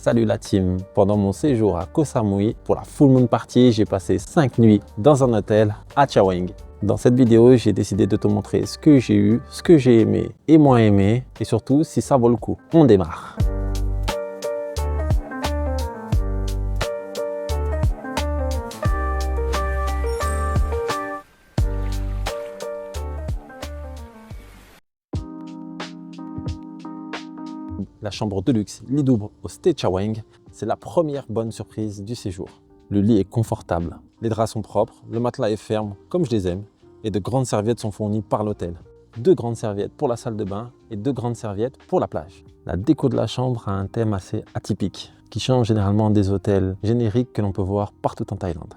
Salut la team! Pendant mon séjour à Koh Samui, pour la Full Moon Party, j'ai passé 5 nuits dans un hôtel à Chaweng. Dans cette vidéo, j'ai décidé de te montrer ce que j'ai eu, ce que j'ai aimé et moins aimé, et surtout si ça vaut le coup. On démarre! La chambre de luxe lit double au Stay Chaweng, c'est la première bonne surprise du séjour. Le lit est confortable, les draps sont propres, le matelas est ferme comme je les aime et de grandes serviettes sont fournies par l'hôtel. 2 grandes serviettes pour la salle de bain et 2 grandes serviettes pour la plage. La déco de la chambre a un thème assez atypique qui change généralement des hôtels génériques que l'on peut voir partout en Thaïlande.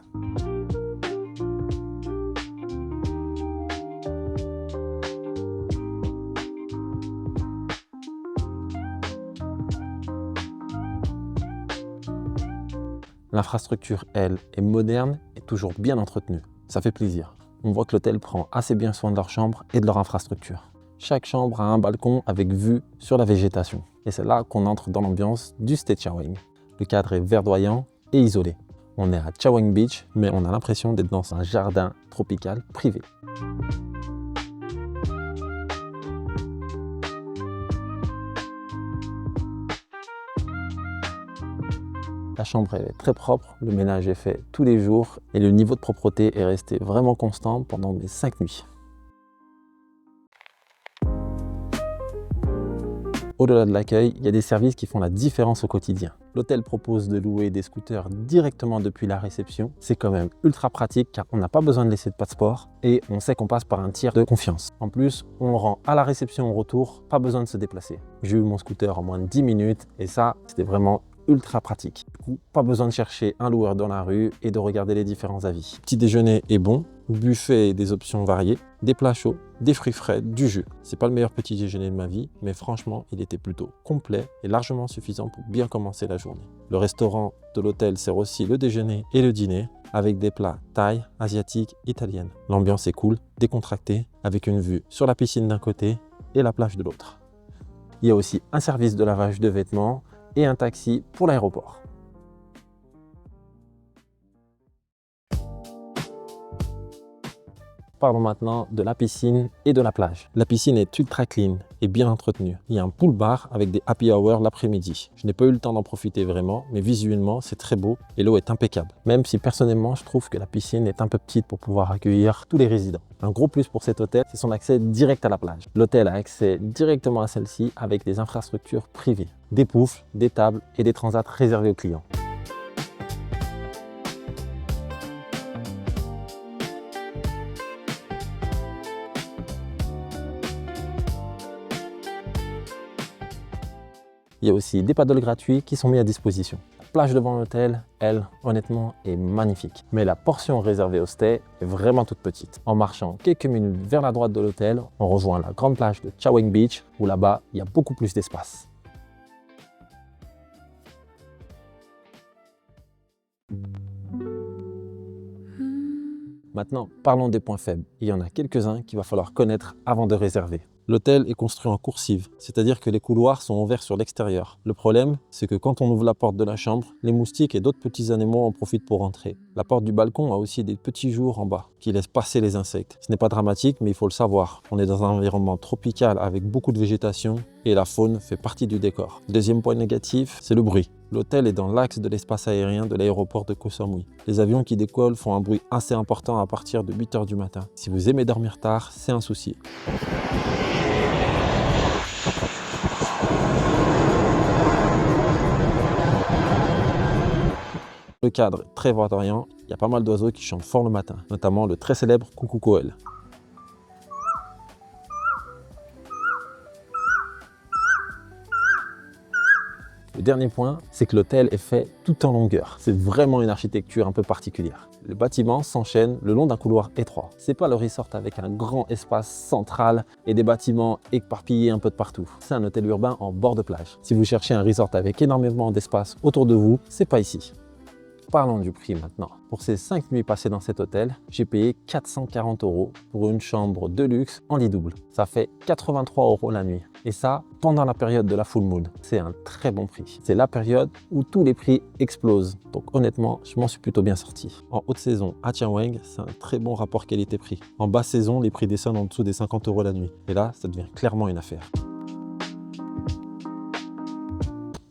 L'infrastructure, elle, est moderne et toujours bien entretenue. Ça fait plaisir. On voit que l'hôtel prend assez bien soin de leur chambre et de leur infrastructure. Chaque chambre a un balcon avec vue sur la végétation. Et c'est là qu'on entre dans l'ambiance du Stay Chaweng. Le cadre est verdoyant et isolé. On est à Chaweng Beach, mais on a l'impression d'être dans un jardin tropical privé. La chambre est très propre, le ménage est fait tous les jours et le niveau de propreté est resté vraiment constant pendant mes 5 nuits. Au-delà de l'accueil, il y a des services qui font la différence au quotidien. L'hôtel propose de louer des scooters directement depuis la réception. C'est quand même ultra pratique car on n'a pas besoin de laisser de passeport et on sait qu'on passe par un tiers de confiance. En plus, on le rend à la réception au retour, pas besoin de se déplacer. J'ai eu mon scooter en moins de 10 minutes et ça, c'était vraiment ultra pratique. Du coup, pas besoin de chercher un loueur dans la rue et de regarder les différents avis. Petit déjeuner est bon, buffet et des options variées, des plats chauds, des fruits frais, du jus. C'est pas le meilleur petit déjeuner de ma vie, mais franchement, il était plutôt complet et largement suffisant pour bien commencer la journée. Le restaurant de l'hôtel sert aussi le déjeuner et le dîner avec des plats thaï, asiatiques, italiennes. L'ambiance est cool, décontractée, avec une vue sur la piscine d'un côté et la plage de l'autre. Il y a aussi un service de lavage de vêtements et un taxi pour l'aéroport. Parlons maintenant de la piscine et de la plage. La piscine est ultra clean et bien entretenue. Il y a un pool bar avec des happy hours l'après-midi. Je n'ai pas eu le temps d'en profiter vraiment, mais visuellement c'est très beau et l'eau est impeccable. Même si personnellement je trouve que la piscine est un peu petite pour pouvoir accueillir tous les résidents. Un gros plus pour cet hôtel, c'est son accès direct à la plage. L'hôtel a accès directement à celle-ci avec des infrastructures privées, des poufs, des tables et des transats réservés aux clients. Il y a aussi des paddles gratuits qui sont mis à disposition. La plage devant l'hôtel, elle, honnêtement, est magnifique. Mais la portion réservée au stay est vraiment toute petite. En marchant quelques minutes vers la droite de l'hôtel, on rejoint la grande plage de Chaweng Beach, où là-bas, il y a beaucoup plus d'espace. Maintenant, parlons des points faibles. Il y en a quelques-uns qu'il va falloir connaître avant de réserver. L'hôtel est construit en coursive, c'est-à-dire que les couloirs sont ouverts sur l'extérieur. Le problème, c'est que quand on ouvre la porte de la chambre, les moustiques et d'autres petits animaux en profitent pour entrer. La porte du balcon a aussi des petits jours en bas qui laissent passer les insectes. Ce n'est pas dramatique, mais il faut le savoir. On est dans un environnement tropical avec beaucoup de végétation et la faune fait partie du décor. Deuxième point négatif, c'est le bruit. L'hôtel est dans l'axe de l'espace aérien de l'aéroport de Koh Samui. Les avions qui décollent font un bruit assez important à partir de 8 h du matin. Si vous aimez dormir tard, c'est un souci. Le cadre est très verdoyant, il y a pas mal d'oiseaux qui chantent fort le matin, notamment le très célèbre coucou Koel. Le dernier point, c'est que l'hôtel est fait tout en longueur. C'est vraiment une architecture un peu particulière. Le bâtiment s'enchaîne le long d'un couloir étroit. C'est pas le resort avec un grand espace central et des bâtiments éparpillés un peu de partout. C'est un hôtel urbain en bord de plage. Si vous cherchez un resort avec énormément d'espace autour de vous, c'est pas ici. Parlons du prix maintenant. Pour ces 5 nuits passées dans cet hôtel, j'ai payé 440 € pour une chambre de luxe en lit double. Ça fait 83 € la nuit. Et ça, pendant la période de la full moon. C'est un très bon prix. C'est la période où tous les prix explosent. Donc honnêtement, je m'en suis plutôt bien sorti. En haute saison, à Chiang Mai, c'est un très bon rapport qualité-prix. En basse saison, les prix descendent en dessous des 50 € la nuit. Et là, ça devient clairement une affaire.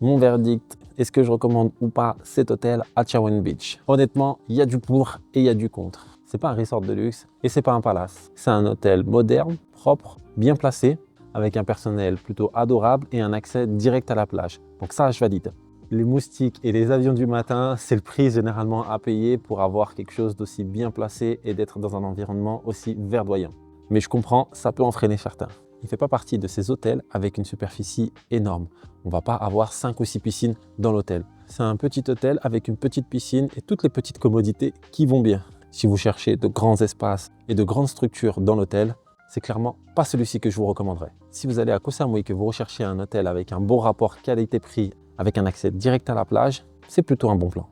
Mon verdict, est-ce que je recommande ou pas cet hôtel à Chauen Beach? Honnêtement, il y a du pour et il y a du contre. C'est pas un resort de luxe et c'est pas un palace. C'est un hôtel moderne, propre, bien placé, avec un personnel plutôt adorable et un accès direct à la plage. Donc ça, je valide. Les moustiques et les avions du matin, c'est le prix généralement à payer pour avoir quelque chose d'aussi bien placé et d'être dans un environnement aussi verdoyant. Mais je comprends, ça peut en freiner certains. Il ne fait pas partie de ces hôtels avec une superficie énorme. On ne va pas avoir 5 ou 6 piscines dans l'hôtel. C'est un petit hôtel avec une petite piscine et toutes les petites commodités qui vont bien. Si vous cherchez de grands espaces et de grandes structures dans l'hôtel, c'est clairement pas celui-ci que je vous recommanderais. Si vous allez à Koh Samui et que vous recherchez un hôtel avec un bon rapport qualité-prix, avec un accès direct à la plage, c'est plutôt un bon plan.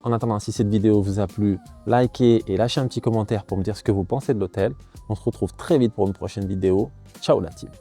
En attendant, si cette vidéo vous a plu, likez et lâchez un petit commentaire pour me dire ce que vous pensez de l'hôtel. On se retrouve très vite pour une prochaine vidéo. Ciao la team!